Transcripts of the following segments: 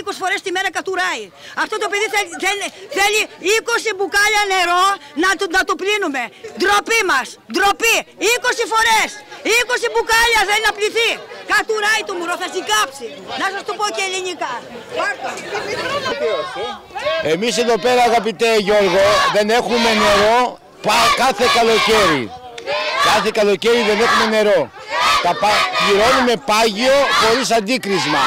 20 φορές τη μέρα κατουράει. Αυτό το παιδί θέλει 20 μπουκάλια νερό να το πλύνουμε. Ντροπή μας, ντροπή. 20 φορές, 20 μπουκάλια θέλει να πλυθεί. Κατουράει το μωρό, θα συγκάψει. Να σας το πω και ελληνικά. Εμείς εδώ πέρα, αγαπητέ Γιώργο, δεν έχουμε νερό κάθε καλοκαίρι. Κάθε καλοκαίρι δεν έχουμε νερό. Πληρώνουμε πάγιο χωρίς αντίκρισμα.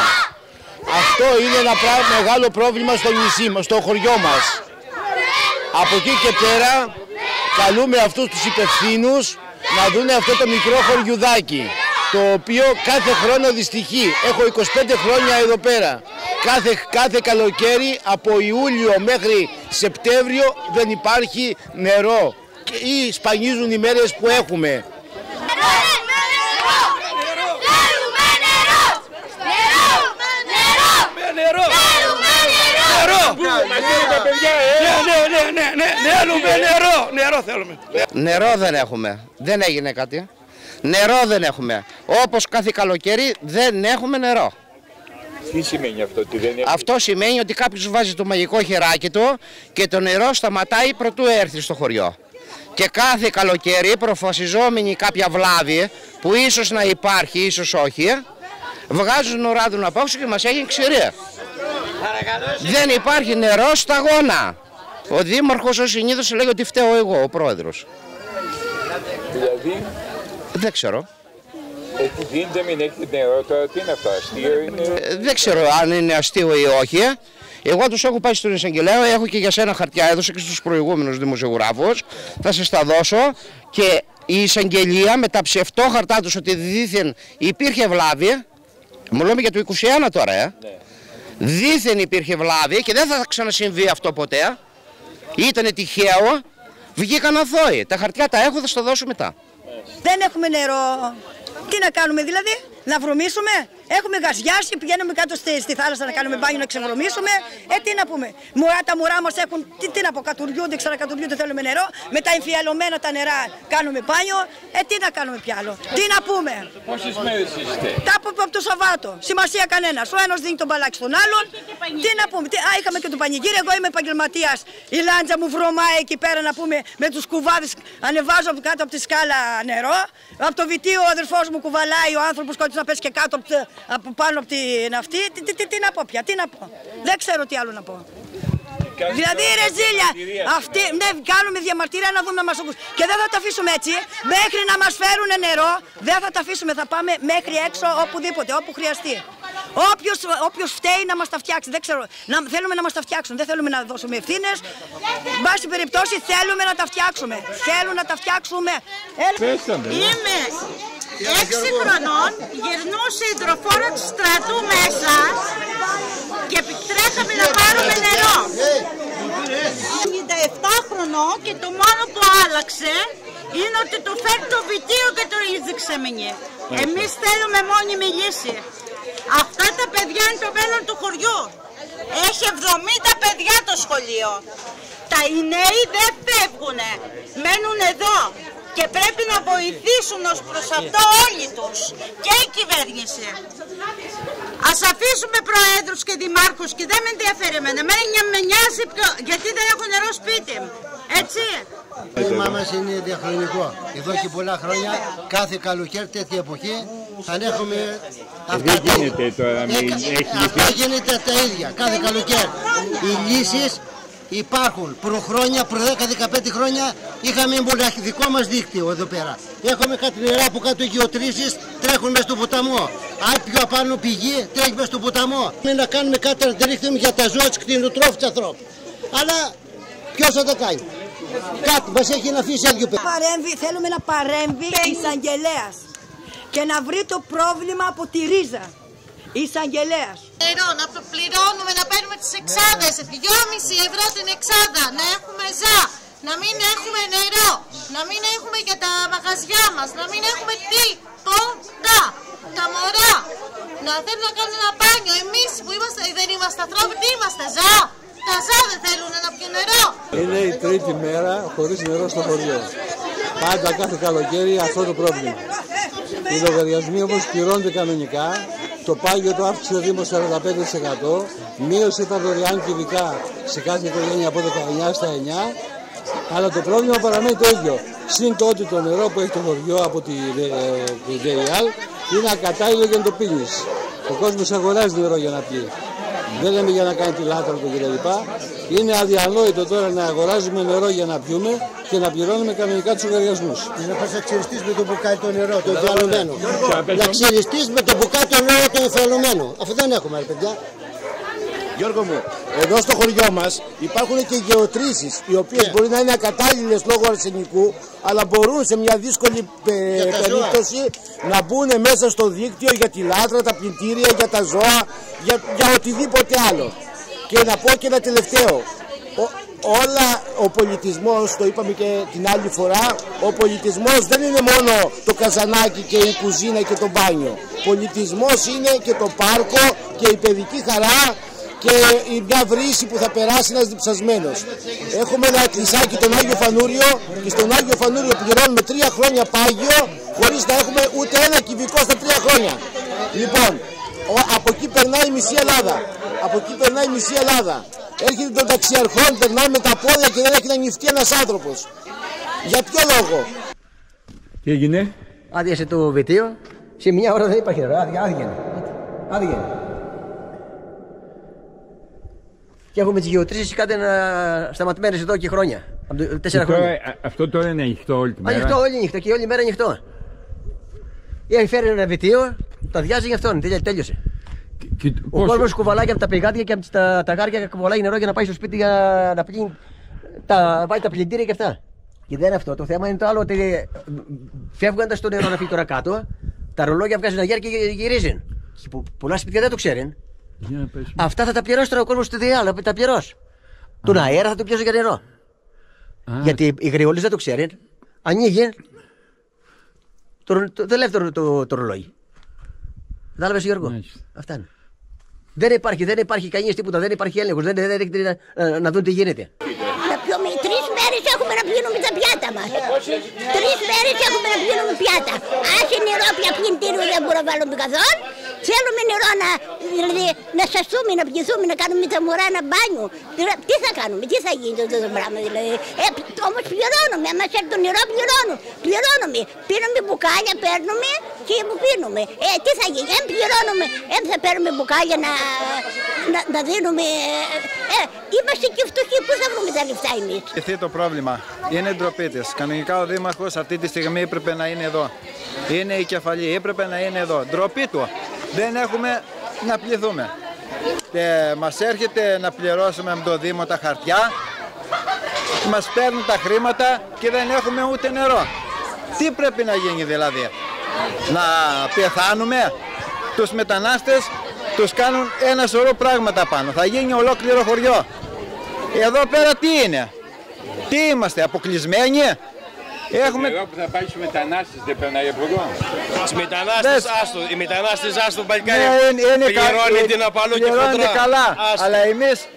Αυτό είναι ένα μεγάλο πρόβλημα στο νησί μας, στο χωριό μας. Από εκεί και πέρα καλούμε αυτούς τους υπευθύνους να δουν αυτό το μικρό χωριουδάκι, το οποίο κάθε χρόνο δυστυχεί. Έχω 25 χρόνια εδώ πέρα. Κάθε καλοκαίρι από Ιούλιο μέχρι Σεπτέμβριο δεν υπάρχει νερό ή σπανίζουν οι μέρες που έχουμε. Νερό δεν έχουμε. Δεν έγινε κάτι. Νερό δεν έχουμε. Όπως κάθε καλοκαίρι δεν έχουμε νερό. Τι σημαίνει αυτό, ότι δεν έχουμε? Αυτό σημαίνει ότι κάποιος βάζει το μαγικό χεράκι του και το νερό σταματάει προτού έρθει στο χωριό. Και κάθε καλοκαίρι, προφασιζόμενοι κάποια βλάβη που ίσως να υπάρχει, ίσως όχι, βγάζουν οράδουν από έξω και μας έχει ξηρή. Δεν υπάρχει νερό στα γόνα. Ο δήμαρχος ως συνήθως λέει ότι φταίω εγώ, ο πρόεδρος. Δηλαδή? Δεν ξέρω. Τι γίνεται, μην έχετε νερό τώρα, τι είναι αυτό, αστείο είναι? Δεν ξέρω αν είναι αστείο ή όχι. Εγώ τους έχω πάει στον εισαγγελέα, έχω και για σένα χαρτιά, έδωσα και στους προηγούμενους δημοσιογράφους. Θα σας τα δώσω και η εισαγγελία με τα ψευτόχαρτά τους ότι δήθεν υπήρχε βλάβη. Μου λέμε για το 21 τώρα, Ναι. Δήθεν υπήρχε βλάβη και δεν θα ξανασυμβεί αυτό ποτέ. Ήτανε τυχαίο, βγήκαν αθώοι. Τα χαρτιά τα έχω, θα στα δώσω μετά. Δεν έχουμε νερό. Τι να κάνουμε δηλαδή, να βρωμίσουμε? Έχουμε γαζιάσει, πηγαίνουμε κάτω στη θάλασσα να κάνουμε μπάνιο να ξεβρωμίσουμε. Τι να πούμε. Τα μωρά μας έχουν, τι να πω, κατουριούνται, ξανακατουριούνται, θέλουμε νερό. Με τα εμφιαλωμένα τα νερά κάνουμε μπάνιο. Τι να κάνουμε πια άλλο. Τι να πούμε. Πόσες μέρες είστε? Τα από το Σαββάτο. Σημασία κανένας. Ο ένας δίνει τον μπαλάκι στον άλλον. Τι να πούμε. Είχαμε και το πανηγύρι. Εγώ είμαι επαγγελματίας. Η λάντζα μου βρωμάει εκεί πέρα να πούμε με τους κουβάδες. Ανεβάζω κάτω από τη σκάλα νερό. Από το βιτίο ο αδερφός μου κουβαλάει ο άνθρωπος κόντως να πέσει και κάτω από πάνω από την αυτή. Τι να πω πια, τι να πω. Δεν ξέρω τι άλλο να πω. Δηλαδή ρεζίλια, αυτή, ναι, κάνουμε διαμαρτυρία να δούμε να μας ακούσουν. Και δεν θα τα αφήσουμε έτσι, μέχρι να μας φέρουν νερό, δεν θα τα αφήσουμε, θα πάμε μέχρι έξω οπουδήποτε, όπου χρειαστεί. Όποιος φταίει να μας τα φτιάξει, δεν ξέρω, θέλουμε να μας τα φτιάξουν, δεν θέλουμε να δώσουμε ευθύνες. Εν πάση περιπτώσει θέλουμε να τα φτιάξουμε, θέλουν να τα φτιάξουμε. Είμαι 6 χρονών, γυρνούσε η υδροφόρα του στρατού μέσα και τρέχαμε να πάρουμε νερό. 57 χρονών και το μόνο που άλλαξε είναι ότι το φέρει το βιτίο και το ρίξε μενιέ. Εμείς θέλουμε μόνιμη λύση. Αυτά τα παιδιά είναι το μέλλον του χωριού. Έχει 70 παιδιά το σχολείο. Οι νέοι δεν φεύγουνε, μένουν εδώ. Και πρέπει να βοηθήσουν ως προς αυτό όλοι τους και η κυβέρνηση. Ας αφήσουμε προέδρους και δημάρχους και δεν με ενδιαφέρει εμένα. Με νοιάζει γιατί δεν έχω νερό σπίτι μου. Έτσι. Το ζήτημά μας είναι διαχρονικό. Εδώ και πολλά χρόνια, κάθε καλοκαίρι τέτοια εποχή, θα έχουμε αυτά τα ίδια. Αυτά γίνεται τα ίδια, κάθε καλοκαίρι. Οι λύσεις υπάρχουν. Προχρόνια, προ 10-15 χρόνια είχαμε δικό μας δίκτυο εδώ πέρα. Έχουμε κάτι νερά από κάτω γεωτρήσεις, τρέχουν μέσα στο ποταμό. Αν πιο απάνω πηγή, τρέχει μέσα στο ποταμό. Να κάνουμε κάτι να ρίχνουμε για τα ζώα, τους κτηνοτρόφους του ανθρώπου. Αλλά ποιος θα το κάνει. Κάτι μας έχει να αφήσει έργο πέρα. Θέλουμε να παρέμβει εισαγγελέας και να βρει το πρόβλημα από τη ρίζα. Εισαγγελέας. Νερό, να πληρώνουμε, να παίρνουμε τις εξάδες, 2,5 ευρώ την εξάδα, να έχουμε ζά, να μην έχουμε νερό, να μην έχουμε για τα μαγαζιά μας, να μην έχουμε τίποτα. Τα μωρά, να θέλουν να κάνουν ένα μπάνιο, εμείς που δεν είμαστε ανθρώποι, τι είμαστε, ζά. Τα ζά δεν θέλουν να πιούν νερό. Είναι η τρίτη μέρα χωρίς νερό στο χωριό. Πάντα κάθε καλοκαίρι αυτό το πρόβλημα. Οι λογαριασμοί όμως πληρώνονται κανονικά Το πάγιο το αύξησε ο Δήμος 45%, μείωσε τα δωρεάν κυβικά σε κάθε οικογένεια από 19 στα 9, αλλά το πρόβλημα παραμένει το ίδιο. Συν το ότι το νερό που έχει το χωριό από τη ΔΕΙΑΛ είναι ακατάλληλο για να το πίνεις. Ο κόσμος αγοράζει νερό για να πιει. Δεν λέμε για να κάνει τη λάτρα του κλπ. Είναι αδιανόητο τώρα να αγοράζουμε νερό για να πιούμε και να πληρώνουμε κανονικά τους λογαριασμούς. Να πας να ξυριστείς με το μπουκάλι το νερό, το εμφιαλωμένο. Να ξυριστείς με το μπουκάλι το νερό το εμφιαλωμένο. Αυτό δεν έχουμε, ρε παιδιά. Γιώργο μου, εδώ στο χωριό μας υπάρχουν και γεωτρήσεις, οι οποίες μπορεί να είναι ακατάλληλες λόγω αρσενικού, αλλά μπορούν σε μια δύσκολη περίπτωση να μπουν μέσα στο δίκτυο για τη λάτρα, τα πλυντήρια, για τα ζώα, για οτιδήποτε άλλο. Και να πω και ένα τελευταίο. Ο πολιτισμός, το είπαμε και την άλλη φορά, ο πολιτισμός δεν είναι μόνο το καζανάκι και η κουζίνα και το μπάνιο. Πολιτισμός είναι και το πάρκο και η παιδική χαρά και μια βρύση που θα περάσει ένας διψασμένος. Έχουμε ένα εκκλησάκι τον Άγιο Φανούριο και στον Άγιο Φανούριο πληρώνουμε 3 χρόνια πάγιο χωρίς να έχουμε ούτε ένα κυβικό στα 3 χρόνια. Λοιπόν, από εκεί περνάει η μισή Ελλάδα. Από εκεί περνάει η μισή Ελλάδα. Έρχεται των ταξιαρχών, περνάει με τα πόδια και δεν έχει να νυφτεί ένας άνθρωπος. Για ποιο λόγο? Τι έγινε? Άδειασε το βιτίο, σε μια ώρα δεν υπάρχει νερό, άδειγε. Και έχουμε τις γεωτρήσεις κάτι σταματημένες εδώ και χρόνια. Από 4 χρόνια. Αυτό τώρα είναι ανοιχτό όλη τη μέρα? Ανοιχτό, όλη νύχτα και όλη μέρα ανοιχτό. Έχει φέρει ένα βιτίο, το αδειάζει γι' αυτόν, τέλειωσε. Ο κόσμος κουβαλάει από τα πηγάδια και από τα γάρια κουβαλάει νερό για να πάει στο σπίτι για να πιει. Πάει τα πλυντήρια και αυτά. Και δεν είναι αυτό. Το θέμα είναι το άλλο ότι φεύγοντας το νερό να φύγει τώρα κάτω, τα ρολόγια βγάζουν αέρα και γυρίζουν. Πολλά σπίτια δεν το ξέρουν. Αυτά θα τα πληρώσει τώρα ο κόσμος στη ΔΕΙΑΛ, θα τα πληρώσει. Τον αέρα θα το πιάσει για νερό. Γιατί οι γριόλες δεν το ξέρουν. Ανοίγει. Δεν λέει το ρολόγι. Κατάλαβες, Γιώργο? Αυτά είναι. Δεν υπάρχει κανείς τίποτα, δεν υπάρχει έλεγχος, δεν έρχεται να δουν τι γίνεται. Να πιούμε 3 μέρες έχουμε να πίνουμε τα πιάτα μας. 3 μέρες έχουμε να πίνουμε πιάτα. Άσε νερό πια πλυντήριο δεν μπορούμε να βάλουμε καθόλου. Θέλουμε νερό δηλαδή, να σαστούμε, να πιεθούμε, να κάνουμε τα μωρά ένα μπάνιο. Τι θα κάνουμε, τι θα γίνει αυτό το πράγμα δηλαδή. Όμως πληρώνουμε, άμα έρθει το νερό πληρώνουμε. Πίνουμε μπουκάλια, παίρνουμε και που πίνουμε. Τι θα γίνει, πληρώνουμε, θα παίρνουμε μπουκάλια να δίνουμε. Είμαστε και φτωχοί, πού θα βρούμε τα λεφτά εμείς. Αυτό το πρόβλημα είναι ντροπή της. Κανονικά ο Δήμαρχος αυτή τη στιγμή έπρεπε να είναι εδώ. Είναι η κεφαλή, έπρεπε να είναι εδώ. Ντροπή του. Δεν έχουμε να πληθούμε. Μας έρχεται να πληρώσουμε με το Δήμο τα χαρτιά, μας παίρνουν τα χρήματα και δεν έχουμε ούτε νερό. Τι πρέπει να γίνει δηλαδή? Να πεθάνουμε? Τους μετανάστες τους κάνουν ένα σωρό πράγματα πάνω. Θα γίνει ολόκληρο χωριό. Εδώ πέρα τι είναι? Τι είμαστε, αποκλεισμένοι? Έχουμε... Εδώ που θα πάει στους μετανάστες δεν περνάει από εδώ. Τους μετανάστες άστο, οι μετανάστες άστο παλικάρι πληρώνει την απαλού και φωτρά. Καλά, αλλά εμείς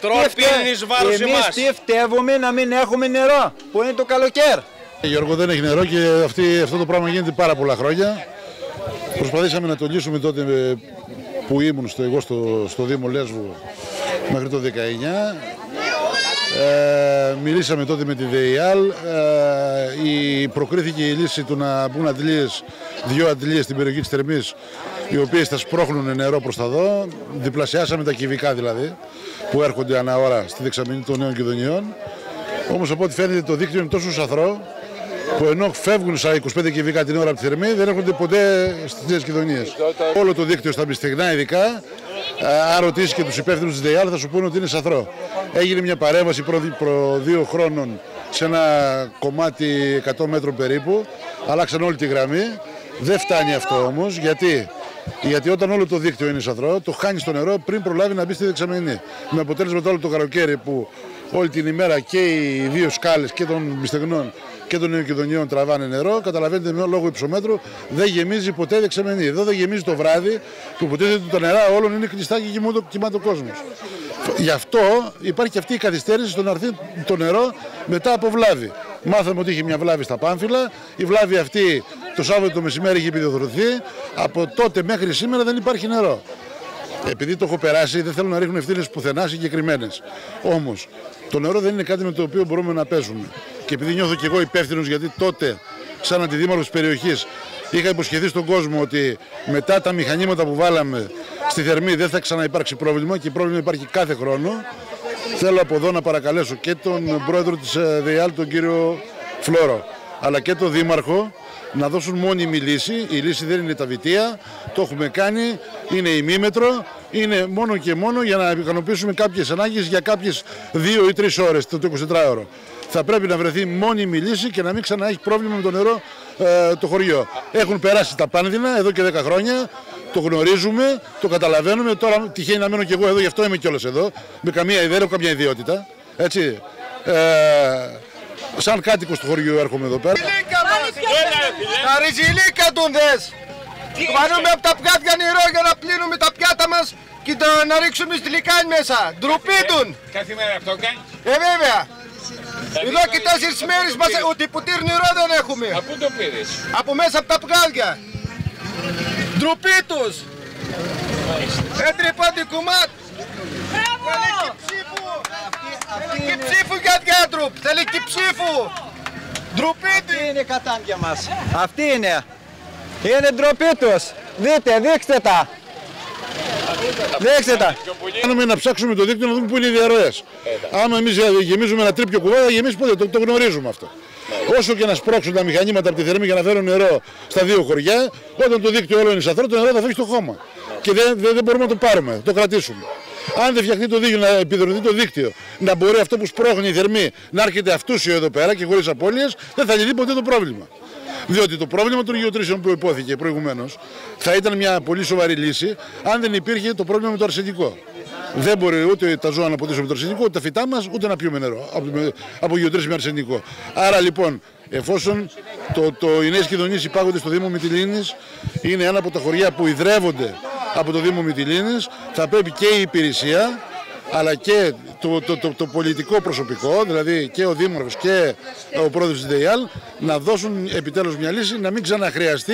τι φταίβουμε να μην έχουμε νερό, που είναι το καλοκαίρι. Γιώργο, δεν έχει νερό και αυτό το πράγμα γίνεται πάρα πολλά χρόνια. Προσπαθήσαμε να το λύσουμε τότε που ήμουν εγώ στο Δήμο Λέσβου μέχρι το 19. Μιλήσαμε τότε με τη ΔΕΙΑΛ, προκρίθηκε η λύση του να μπουν αντλίες, 2 αντλίες στην περιοχή της Θερμής, οι οποίες θα σπρώχνουν νερό προς τα δω. Διπλασιάσαμε τα κυβικά δηλαδή που έρχονται ανά ώρα στη δεξαμενή των Νέων Κιδωνιών. Όμως από ό,τι φαίνεται το δίκτυο είναι τόσο σαθρό που ενώ φεύγουν στα 25 κυβικά την ώρα από τη Θερμή δεν έρχονται ποτέ στις Νέες Κιδωνίες. Όλο το δίκτυο στα Μυστιγνά ειδικά, αν ρωτήσεις και τους υπεύθυνους της ΔΕΙΑΛ θα σου πούνε ότι είναι σαθρό. Έγινε μια παρέμβαση προ 2 χρόνων σε ένα κομμάτι 100 μέτρων περίπου, αλλάξαν όλη τη γραμμή. Δεν φτάνει αυτό όμως, γιατί όταν όλο το δίκτυο είναι σαθρό, το χάνει στο νερό πριν προλάβει να μπει στη δεξαμενή. Με αποτέλεσμα το όλο το καλοκαίρι που όλη την ημέρα και οι 2 σκάλες και των Μυστεγνών και των Νέων Κιδωνιών τραβάνε νερό, καταλαβαίνετε λόγω υψομέτρου δεν γεμίζει ποτέ δεξαμενή. Εδώ δεν γεμίζει το βράδυ που υποτίθεται ότι τα νερά όλων είναι κλειστά και κοιμάται ο κόσμος. Γι' αυτό υπάρχει και αυτή η καθυστέρηση στο να έρθει το νερό μετά από βλάβη. Μάθαμε ότι είχε μια βλάβη στα Πάμφυλα. Η βλάβη αυτή το Σάββατο το μεσημέρι είχε επιδοθρωθεί. Από τότε μέχρι σήμερα δεν υπάρχει νερό. Επειδή το έχω περάσει, δεν θέλω να ρίχνουν ευθύνες πουθενά συγκεκριμένες. Όμως, το νερό δεν είναι κάτι με το οποίο μπορούμε να παίζουμε. Και επειδή νιώθω και εγώ υπεύθυνος, γιατί τότε, σαν αντιδήμαρχος της περιοχής, είχα υποσχεθεί στον κόσμο ότι μετά τα μηχανήματα που βάλαμε στη Θερμή δεν θα ξαναυπάρξει πρόβλημα και πρόβλημα υπάρχει κάθε χρόνο. Θέλω από εδώ να παρακαλέσω και τον πρόεδρο της ΔΕΙΑΛ, τον κύριο Φλόρο, αλλά και τον δήμαρχο να δώσουν μόνιμη λύση. Η λύση δεν είναι τα βιτία, το έχουμε κάνει, είναι ημίμετρο, είναι μόνο και μόνο για να ικανοποιήσουμε κάποιες ανάγκες για κάποιες 2 ή 3 ώρες το 24ωρο. Θα πρέπει να βρεθεί μόνιμη λύση και να μην ξανά έχει πρόβλημα με το νερό το χωριό. Έχουν περάσει τα πάνδυνα εδώ και 10 χρόνια, το γνωρίζουμε, το καταλαβαίνουμε. Τώρα τυχαίνει να μένω και εγώ εδώ, γι' αυτό είμαι κιόλας εδώ. Με καμία ιδέα, έχω καμιά ιδιότητα. Έτσι. Σαν κάτοικος του χωριού έρχομαι εδώ πέρα. Τα ριζιλίκα του δες! Βάλουμε από τα πιάτια νερό για να πλύνουμε τα πιάτα μας και να ρίξουμε στη λικάνη μέσα. Ντροπή τουν! Κάθε μέρα αυτό κάνει. Βέβαια! Εδώ και 4 μέρες μας ούτε ποτήρ νερό δεν έχουμε. Από πού το πήρες? Από μέσα από τα πηγάδια. Ντροπή τους! Έτρεπαν κουμάτ! Θέλει και ψήφου για διάτροπ! Θέλει και ψήφου! Ντροπή του! Αυτή είναι η κατάγκια μας. Αυτή είναι. Είναι ντροπή τους. Δείξτε τα. Δείξτε τα. Κάνουμε να ψάξουμε το δίκτυο να δούμε πού είναι οι διαρροές. Άμα εμείς γεμίζουμε ένα τρίπιο κουβά, θα γεμίσει ποτέ. Το γνωρίζουμε αυτό. Όσο και να σπρώξουν τα μηχανήματα από τη Θερμή για να φέρουν νερό στα 2 χωριά, όταν το δίκτυο όλο είναι σαθρό, το νερό θα φύγει στο χώμα. Και δεν μπορούμε να το πάρουμε, το κρατήσουμε. Αν δεν φτιαχτεί το δίκτυο, να επιδροθεί το δίκτυο, να μπορεί αυτό που σπρώχνει η Θερμή να έρχεται αυτούσιο εδώ πέρα και χωρίς απώλειες, δεν θα λυθεί ποτέ το πρόβλημα. Διότι το πρόβλημα των γεωτρήσεων που υπόθηκε προηγουμένως θα ήταν μια πολύ σοβαρή λύση αν δεν υπήρχε το πρόβλημα με το αρσενικό. Δεν μπορεί ούτε τα ζώα να ποτίσουν με το αρσενικό, ούτε τα φυτά μας, ούτε να πιούμε νερό από γεωτρήσεις με αρσενικό. Άρα λοιπόν, εφόσον οι νέες κοινωνίες υπάγονται στο Δήμο Μυτιλήνης, είναι ένα από τα χωριά που ιδρεύονται από το Δήμο Μυτιλήνης, θα πρέπει και η υπηρεσία αλλά και το πολιτικό προσωπικό, δηλαδή και ο Δήμαρχος και ο πρόεδρος της ΔΕΙΑΛ, να δώσουν επιτέλους μια λύση, να μην ξαναχρειαστεί.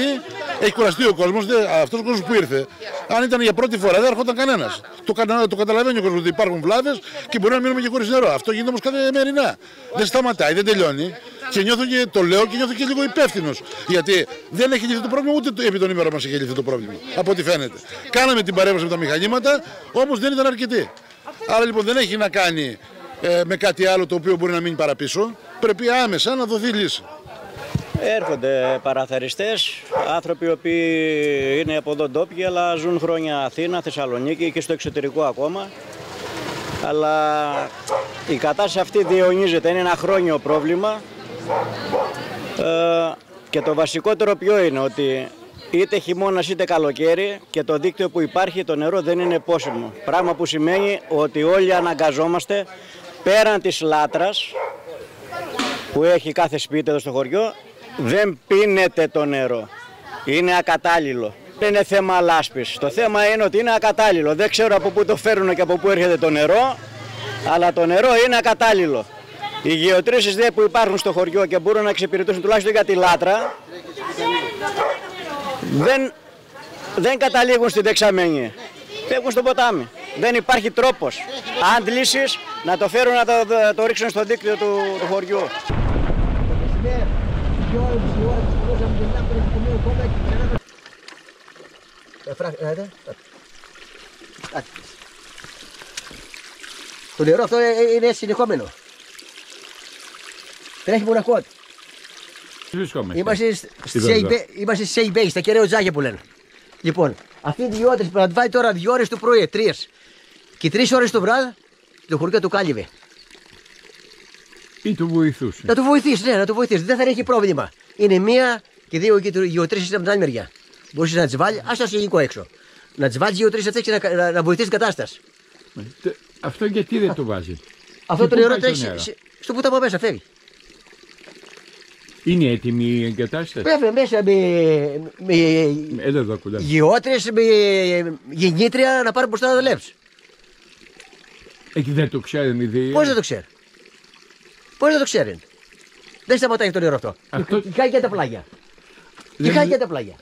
Έχει κουραστεί ο κόσμος, αυτός ο κόσμος που ήρθε, αν ήταν για πρώτη φορά δεν έρχονταν κανένας. Το καταλαβαίνει ο κόσμος ότι υπάρχουν βλάβες και μπορεί να μείνουμε και χωρίς νερό. Αυτό γίνεται όμως καθημερινά. Δεν σταματάει, δεν τελειώνει. Και νιώθω και το λέω και νιώθω και λίγο υπεύθυνος. Γιατί δεν έχει λυθεί το πρόβλημα, ούτε επί τον ημέρα μας έχει λυθεί το πρόβλημα. Από ό,τι φαίνεται. Κάναμε την παρέμβαση με τα μηχανήματα, όμως δεν ήταν αρκετή. Άρα λοιπόν δεν έχει να κάνει με κάτι άλλο το οποίο μπορεί να μείνει παραπίσω. Πρέπει άμεσα να δοθεί λύση. Έρχονται παραθεριστές, άνθρωποι οι οποίοι είναι από εδώ ντόπιοι, αλλά ζουν χρόνια Αθήνα, Θεσσαλονίκη και στο εξωτερικό ακόμα. Αλλά η κατάσταση αυτή διαιωνίζεται, είναι ένα χρόνιο πρόβλημα. Και το βασικότερο ποιο είναι, ότι είτε χειμώνας είτε καλοκαίρι και το δίκτυο που υπάρχει, το νερό δεν είναι πόσιμο. Πράγμα που σημαίνει ότι όλοι αναγκαζόμαστε πέραν της λάτρας που έχει κάθε σπίτι εδώ στο χωριό, δεν πίνεται το νερό. Είναι ακατάλληλο. Δεν είναι θέμα λάσπης. Το θέμα είναι ότι είναι ακατάλληλο. Δεν ξέρω από πού το φέρουν και από πού έρχεται το νερό, αλλά το νερό είναι ακατάλληλο. Οι γεωτρήσεις που υπάρχουν στο χωριό και μπορούν να εξυπηρετήσουν τουλάχιστον για τη λάτρα, δεν καταλήγουν στην δεξαμένη. Φεύγουν στο ποτάμι. Δεν υπάρχει τρόπος άντλησης να το φέρουν να το ρίξουν στο δίκτυο του χωριού. Το νερό αυτό είναι συνεχόμενο. Τρέχει μοναχό. Είμαστε σε eBay, στα κεραίο τζάκια που λένε. Λοιπόν, αυτοί οι 2 ώρες που να βάλει τώρα 2 ώρες το πρωί, 3 και 3 ώρες το βράδυ, το χωριό του κάλυβε. Ή του βοηθούσε. Να του βοηθήσει, ναι, να του βοηθήσει. Δεν θα έχει πρόβλημα. Είναι 1 και 2 γεωτρήσεις από την άλλη μεριά. Μπορείς να τις βάλει, ας το γενικό έξω. Να τις βάλει γεωτρήσεις αυτές και να βοηθήσει την κατάσταση. Αυτό γιατί δεν το βάζει? Αυτό το νερό τρέχει στο ποταμό μέσα, φεύγει. Είναι έτοιμη η εγκατάσταση? Βέβαια, μέσα με γεώτρες, με γεννήτρια να πάρουν μπροστά να δουλέψουν. Εκεί δεν το ξέρουν οι δύο. Πώς δεν το ξέρουν? Πώς δεν το ξέρουν? Δεν σταματάει το νερό αυτό. Και χάει και τα πλάγια. Και χάει και τα πλάγια.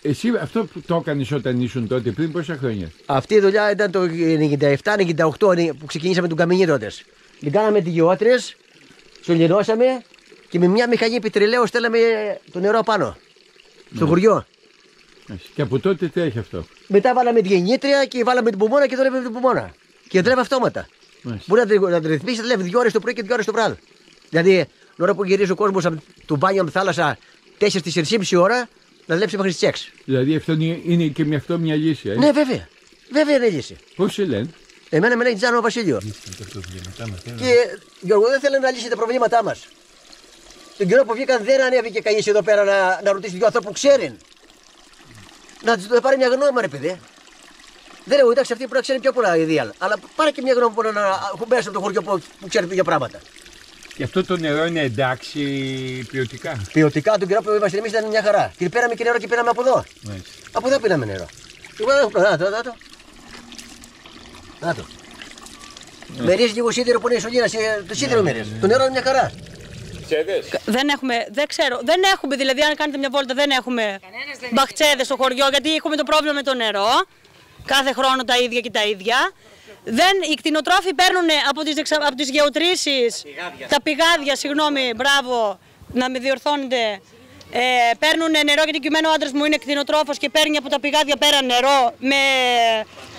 Εσύ αυτό που το έκανες όταν ήσουν τότε, πριν πόσα χρόνια? Αυτή η δουλειά ήταν το 97-98 που ξεκινήσαμε τον καμίνι τότε. Την κάναμε τη γεώτρες, σωληνώσαμε και με μια μηχανή πετρελαίου στέλναμε το νερό πάνω. Στο χωριό. Και από τότε τι έχει αυτό? Μετά βάλαμε τη γεννήτρια και βάλαμε την πουμόνα και δουλεύουμε την πουμόνα. Και δουλεύει αυτόματα. Μπορεί να την ρυθμίσει, δουλεύει 2 ώρες το πρωί και 2 ώρες το βράδυ. Δηλαδή, την ώρα που γυρίζει ο κόσμος από το μπάνιο από τη θάλασσα 4-4,5 ώρα, να δουλέψει μέχρι τις 6. Δηλαδή αυτό είναι και με αυτό μια λύση. Ναι, βέβαια. Βέβαια είναι λύση. Πώς σε λένε? Εμένα με λέει Τζάνο Βασίλειο. Και Γιώργο, δεν θέλει να λύσει τα προβλήματά μας. Τον καιρό που βγήκαν δεν ανέβηκε κανείς εδώ πέρα να ρωτήσει δύο ανθρώπους που ξέρουν. Να του πάρει μια γνώμη, ρε παιδί. Δεν λέω, εντάξει, αυτοί πρέπει να ξέρουν πιο πολλά ιδέα. Αλλά πάρε και μια γνώμη που να έχουν μέσα από το χωριό που ξέρει τέτοια πράγματα. Και αυτό το νερό είναι εντάξει ποιοτικά? Ποιοτικά τον καιρό που είμαστε εμείς ήταν μια χαρά. Και πήραμε και νερό και πήραμε από εδώ. Από εδώ πήραμε νερό. Να το. Μερίζει λίγο σίδερο που είναι η σωλήνα, το σίδερο μερίζει. Το νερό είναι μια χαρά. Δεν έχουμε, δηλαδή αν κάνετε μια βόλτα δεν έχουμε μπαχτσέδες στο χωριό, γιατί έχουμε το πρόβλημα με το νερό. Κάθε χρόνο τα ίδια και τα ίδια. Οι κτηνοτρόφοι παίρνουν από τις γεωτρήσεις, τα πηγάδια, συγγνώμη, μπράβο, να με διορθώνετε. Παίρνουν νερό, γιατί και ο άντρας μου είναι κτηνοτρόφος και παίρνει από τα πηγάδια πέρα νερό με,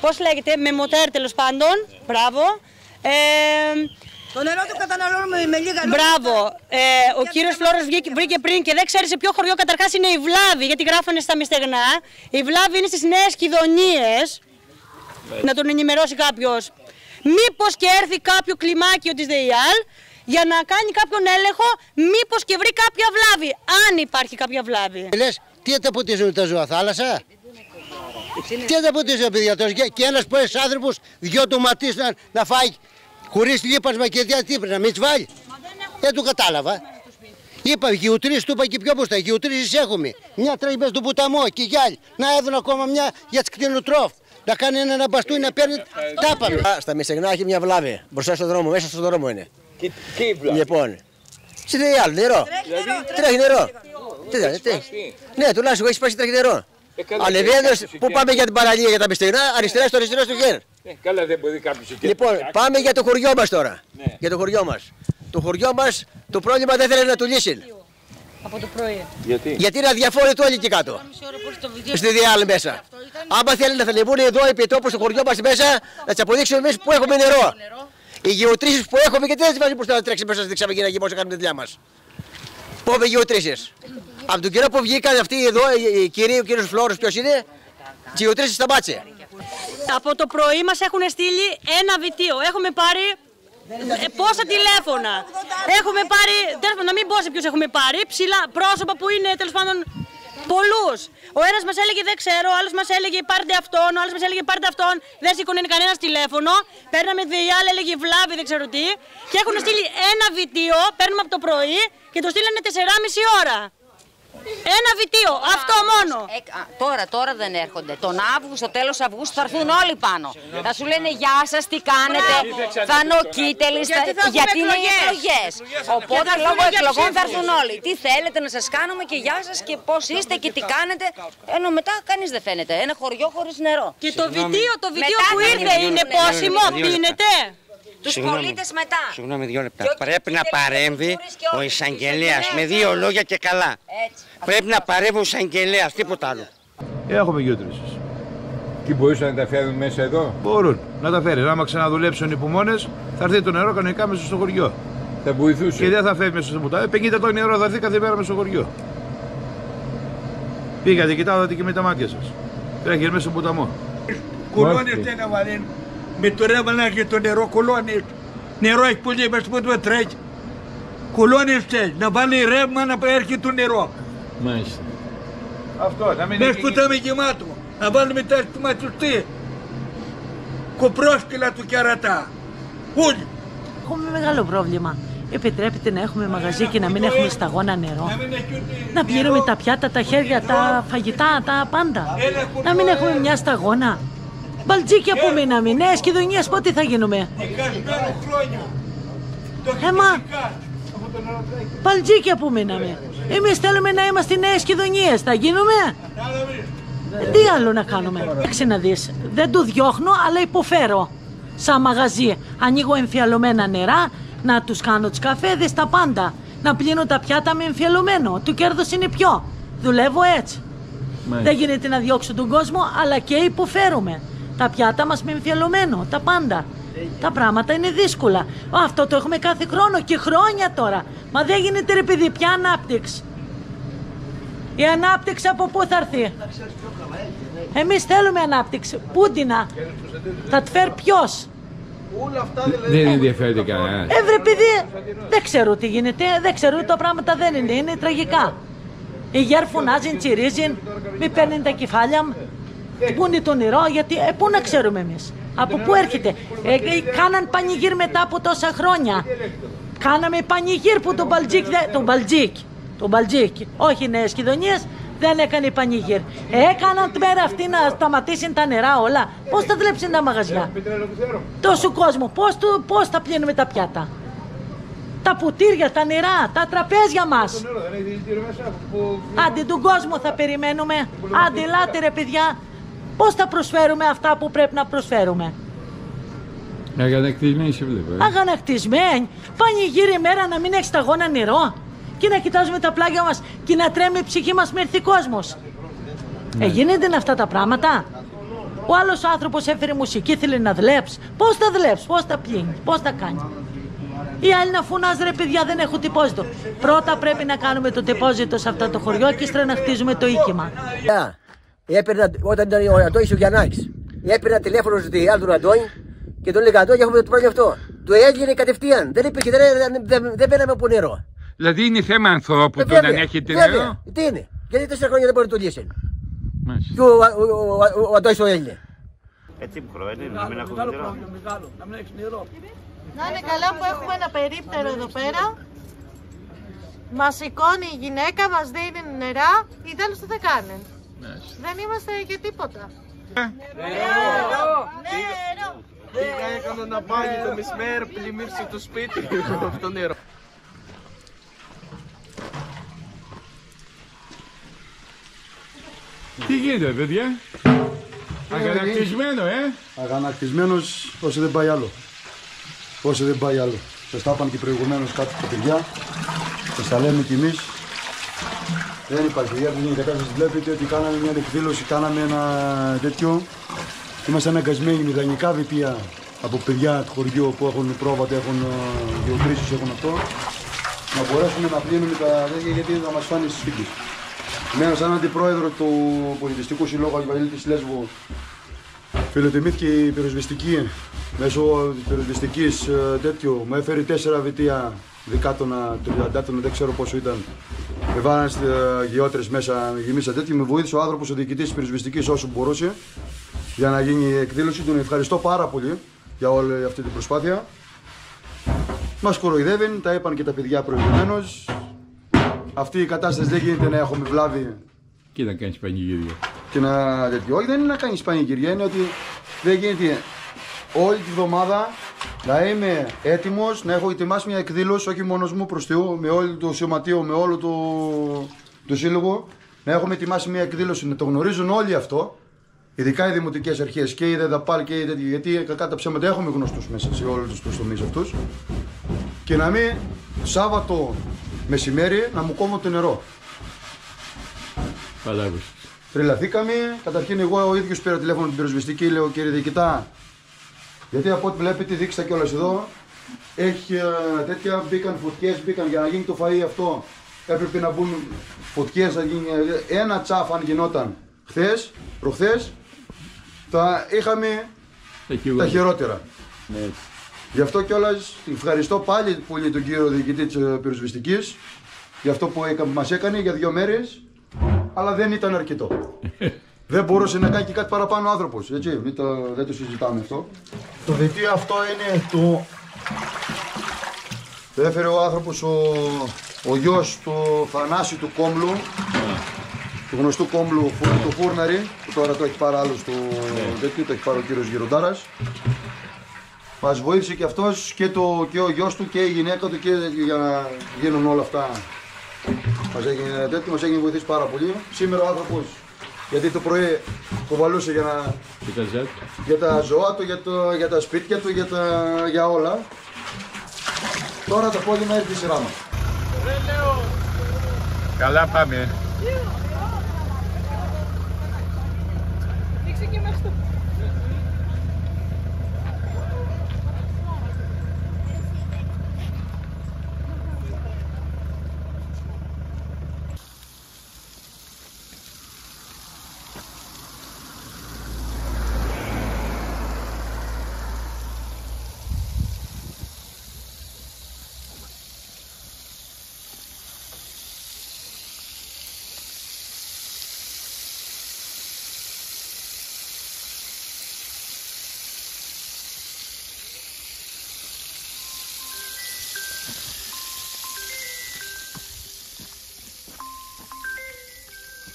πώς λέγεται, με μοτέρ τέλος πάντων, μπράβο. Το νερό το καταναλώνουμε με λίγα λόγια. Μπράβο. Ο κύριος Φλόρος βρήκε πριν και δεν ξέρει σε ποιο χωριό καταρχάς είναι η Βλάβη, γιατί γράφανε στα μυστεγνά. Η Βλάβη είναι στις Νέες Κιδωνίες. Να τον ενημερώσει κάποιος. Μήπως και έρθει κάποιο κλιμάκιο της ΔΕΙΑΛ για να κάνει κάποιον έλεγχο, μήπως και βρει κάποια βλάβη. Αν υπάρχει κάποια βλάβη. Λες, τι ανταποτίζουν τα ζώα, θάλασσα? Τι ανταποτίζουν, παιδιά, και ένας που είναι άνθρωπος, δυο του ματής να φάει χωρίς λίπασμα και τι πρέπει να μην βάλει. Δεν το κατάλαβα. Είπα γεωτρήσεις, του είπα και πιο μπροστά. Γεωτρήσεις έχουμε. Μια τρέχει μέσα στον ποταμό και γυάλι. Να έδωνα ακόμα μια για τις κτηνοτρόφ. Να κάνει ένα μπαστούι να παίρνει. Τα πάμε. Στα Μεσεγνά έχει μια βλάβη. Μπροστά στον δρόμο, μέσα στον δρόμο είναι. Τι βλάβη? Λοιπόν. Στη ΔΕΙΑΛ, νερό. Τρέχει νερό. Ναι, τουλάχιστον έχει σπάσει, τρέχει νερό. Ανεβαίνοντας, πού πάμε για την παραλία για τα Μεσεγνά, αριστερά στο αριστερό στο χέρι. Καλά, δεν μπορεί κάποιος εκεί. Λοιπόν, πάμε για το χωριό μας τώρα. Για το χωριό μας. Το χωριό μας το πρόβλημα δεν θέλει να του λύσει. Από το πρωί. Γιατί είναι αδιαφόρητο όλοι εκεί κάτω. Στη ΔΕΙΑΛ μέσα. Άμα θέλει να θελευούν εδώ επί τόπου στο χωριό μας μέσα, να τις αποδείξουμε εμείς που έχουμε νερό. Οι γεωτρήσεις που έχουμε και δεν τις βάζουν μπροστά να τρέξει μέσα στη δεξαμενή να γεμώσει να κάνουμε τη δουλειά μας. Πού έχουμε γεωτρήσεις? Από τον καιρό που βγήκαν αυτοί εδώ, οι κύριοι, ο κύριος Φλόρος, ποιος είναι, τις γεωτρήσεις σταμάτησε. Από το πρωί μας έχουν στείλει ένα βιτίο. Έχουμε πάρει πόσα τηλέφωνα. Έχουμε πάρει, να μην πω σε ποιους έχουμε πάρει, ψηλά πρόσωπα που είναι τέλος πάντων πολλούς. Ο ένας μας έλεγε δεν ξέρω, ο άλλος μας έλεγε πάρτε αυτόν, ο άλλος μας έλεγε πάρτε αυτόν. Δεν σήκωνε κανένας τηλέφωνο. Παίρναμε ΔΕΙΑΛ, έλεγε βλάβη, δεν ξέρω τι. Και έχουν στείλει ένα βιτίο, παίρνουμε από το πρωί και το στείλανε 4,5 ώρα. Ένα βιτίο, αυτό μόνο. Τώρα δεν έρχονται. Τον Αύγουστο, τέλος Αυγούστου θα έρθουν όλοι πάνω. Θα σου λένε γεια σας, τι κάνετε. Θα είναι ο Κίτελης, γιατί είναι οι εκλογές. Οπότε λόγω εκλογών θα έρθουν όλοι. Τι θέλετε να σας κάνουμε και γεια σας και πώς είστε και τι κάνετε. Ενώ μετά κανείς δεν φαίνεται. Ένα χωριό χωρίς νερό. Και το βιτίο που ήρθε είναι πόσιμο, πίνετε. Τους πολίτες μετά. Συγγνώμη, 2 λεπτά. Πρέπει να παρέμβει ο εισαγγελέας με 2 λόγια και καλά. Πρέπει να παρέμβει ο εισαγγελέας, τίποτα άλλο. Έχουμε γεωτρήσεις. Τι μπορούσαν να τα φέρουν μέσα εδώ? Μπορούν να τα φέρουν. Άμα ξαναδουλέψουν οι πουμώνες, θα έρθει το νερό κανονικά μέσα στο χωριό. Θα βοηθούσε. Και δεν θα φεύγει μέσα στο ποτάμι. 50 τόνοι νερό θα έρθει κάθε μέρα μέσα στο χωριό. Πήγατε, κοιτάτε και με τα μάτια σας. Τρέχει μέσα στο ποταμό. Κολόνες δεν να βάλουν. Με το ρεύμα να έρχεται το νερό, κολόνες. Νερό έχει πολύ μέσα στο ποταμό τρέχει. Κολόνες θέλει, να βάλει ρεύμα να έρχεται το νερό. Μάλιστα. Αυτό, να μην μέσα στο ποτάμι γεμάτο. Να βάλουμε τα σπιματιστή. Κοπρόσκυλα του κερατά. Όλοι. Έχουμε μεγάλο πρόβλημα. Επιτρέπεται να έχουμε μαγαζί και να μην έχουμε σταγόνα νερό. Να πληρούμε τα πιάτα, τα χέρια, τα φαγητά, τα πάντα. Να μην έχουμε μια σταγόνα. Μπαλτζίκια που μείναμε, Νέες Κιδωνίες πότε θα γίνουμε? Έμα, Παλτζίκια που μείναμε. Εμείς θέλουμε να είμαστε νέες κοινωνίες. Θα γίνουμε. Τι άλλο να κάνουμε. Ξαναδείς. Δεν του διώχνω, αλλά υποφέρω. Σαν μαγαζί. Ανοίγω εμφιαλωμένα νερά, να τους κάνω τους καφέδες, τα πάντα. Να πλύνω τα πιάτα με εμφιαλωμένο. Το κέρδος είναι πιο. Δουλεύω έτσι. Δεν γίνεται να διώξω τον κόσμο, αλλά και υποφέρουμε. Τα πιάτα μας με εμφιαλωμένο, τα πάντα. Τα πράγματα είναι δύσκολα. Αυτό το έχουμε κάθε χρόνο και χρόνια τώρα. Μα δεν γίνεται ρε παιδί, ποια ανάπτυξη. Η ανάπτυξη από πού θα έρθει. Εμείς θέλουμε ανάπτυξη. Πούντινα. Θα τη φέρει ποιος. Δεν ενδιαφέρεται κανένα. Βρε παιδί, δεν ξέρω τι γίνεται. Δεν ξέρω, τα πράγματα δεν είναι. Είναι τραγικά. Οι γέρ φωνάζουν, τσιρίζουν, μη παίρνουν τα κεφάλια μου. Πού είναι το νερό, γιατί πού να ξέρουμε εμείς. Από πού έρχεται. Κάναν πανηγύρ μετά από τόσα χρόνια. Κάναμε πανηγύρ που το Μπαλτζίκ, όχι νέες κοινωνίες, δεν έκανε πανηγύρ. Έκαναν τη μέρα αυτή να σταματήσουν τα νερά όλα. Πώς θα δουλέψουν τα μαγαζιά. Τόσο κόσμο, πώς θα πλύνουμε τα πιάτα. Τα πουτήρια, τα νερά, τα τραπέζια μας. Άντε τον κόσμο θα περιμένουμε. Άντε ελάτε ρε παιδιά. Πώς θα προσφέρουμε αυτά που πρέπει να προσφέρουμε. Αγανακτισμένοι σε βλέπω. Αγανακτισμένοι. Πανηγύρι μέρα να μην έχει σταγόνα νερό. Και να κοιτάζουμε τα πλάγια μας και να τρέμει η ψυχή μας με έρθει κόσμος. Γίνονται αυτά τα πράγματα. Ο άλλος άνθρωπος έφερε μουσική, θέλει να δουλέψει. Πώς θα δουλέψει, πώς θα πλύνει, πώς θα κάνει. Οι άλλοι να φωνάζουν ρε παιδιά, δεν έχουν τυπόζητο. Πρώτα πρέπει να κάνουμε το τυπόζητο σε αυτό το χωριό και ύστερα να χτίζουμε το οίκημα. Έπαιρνα, όταν ήταν ο Αντώνης ο Γιαννάκης, έπαιρνα τηλέφωνο στη άλλη του Αντώνη και τον έλεγα Αντώνη, έχουμε το πρόβλημα αυτό. Το έγινε κατευθείαν. Δεν υπήρχε, δεν πέραμε από νερό. Δηλαδή είναι θέμα ανθρώπου το να έχετε νερό. Τι είναι, γιατί 4 χρόνια δεν μπορεί να το λύσει. Και ο Αντώνης το έγινε. Έτσι που είναι, να μην έχουμε νερό. Να μην έχεις νερό. Να είναι καλά που έχουμε ένα περίπτερο εδώ πέρα. Μας σηκώνει η γυναίκα, μας δίνει νερά, οι τέλος τι θα κάνουν. Δεν είμαστε για τίποτα. Νερό! Πήγα, έκανα ένα μπάνι το μεσημέρι, πλημμύρισε το σπίτι από το νερό. Τι γίνεται παιδιά. Αγανακτισμένο Αγανακτισμένος όσο δεν πάει άλλο. Όσο δεν πάει άλλο. Σας τα είπαν και προηγουμένως κάτι τα παιδιά. Σας τα λέμε κι εμείς. Δεν υπάρχει. Για την κατάσταση βλέπετε ότι κάναμε μια εκδήλωση, κάναμε ένα τέτοιο. Είμαστε αναγκασμένοι με δανεικά βιτία από παιδιά του χωριού που έχουν πρόβατα, έχουν γεωκρίσεις, έχουν αυτό. Να μπορέσουμε να πλύνουμε τα τέτοια γιατί θα μας φάνει στις σπίτες. Εμένα σαν αντιπρόεδρο του Πολιτιστικού Συλλόγου Αγιβαγγέλη της Λέσβου φιλοτιμήθηκε η πυροσβεστική. Μέσω της πυροσβεστικής τέτοιο μου έφερε 4 βιτία δεκάτονα, τριαντάτονα, δεν ξέρω πόσο ήταν. Με βάλανε γεώτρες μέσα, γεμίσα τέτοιο. Με βοήθησε ο άνθρωπος, ο διοικητής της πυροσβεστικής όσο μπορούσε για να γίνει η εκδήλωση. Τον ευχαριστώ πάρα πολύ για όλη αυτή την προσπάθεια. Μας κοροϊδεύουν, τα είπαν και τα παιδιά προηγουμένως. Αυτή η κατάσταση δεν γίνεται να έχουμε βλάβη και να κάνεις πανηγυρία. Και να τέτοιο. Όχι, δεν είναι να κάνεις πανηγυρία, είναι ότι δεν γίνεται όλη τη βδομάδα να είμαι έτοιμος, να έχω ετοιμάσει μια εκδήλωση, όχι μόνος μου προς Θεού, με όλο το σωματείο, με όλο το σύλλογο, να έχουμε ετοιμάσει μια εκδήλωση, να το γνωρίζουν όλοι αυτό, ειδικά οι δημοτικές αρχές και οι ΔΕΔΑΠΑΛ και οι τέτοιοι, γιατί κακά τα ψέματα έχουμε γνωστούς μέσα σε όλους τους τομείς αυτούς, και να μην Σάββατο μεσημέρι να μου κόβω το νερό. Παλάβεις. Τρελαθήκαμε. Καταρχήν, εγώ ο ίδιος πήρα τηλέφωνο την πυροσβεστική, λέω κύριε διοικητά, γιατί από ό,τι βλέπετε, δείξτε κιόλας εδώ, έχει τέτοια, μπήκαν φωτιές, μπήκαν για να γίνει το φαΐ αυτό. Έπρεπε να μπουν φωτιές, να γίνει ένα τσάφ αν γινόταν χθες, προχθές, θα είχαμε τα χειρότερα. Ναι. Γι' αυτό κιόλας ευχαριστώ πάλι πολύ τον κύριο διοικητή της πυροσβεστικής για αυτό που μας έκανε για 2 μέρες, αλλά δεν ήταν αρκετό. Δεν μπορούσε να κάνει και κάτι παραπάνω ο άνθρωπος, έτσι, δεν το συζητάμε αυτό. Το διτίο αυτό είναι το έφερε ο άνθρωπος, ο γιος του Θανάση του Κόμπλου, του γνωστού Κόμπλου, του Φούρναρη, που τώρα το έχει πάρει άλλο στο τέτοιο, το έχει πάρει ο κύριος Γεροντάρας. Μας βοήθησε και αυτός και ο γιος του και η γυναίκα του και για να γίνουν όλα αυτά. Μας έγινε βοηθήσει πάρα πολύ. Σήμερα ο άνθρωπος, γιατί το πρωί κουβαλούσε για τα ζώα του, για τα σπίτια του, για όλα. Τώρα το απόγευμα έρθει η σειρά μας. Καλά πάμε.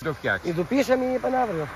Το φτιάξει. Ειδοποίησαμε, είπαν αύριο.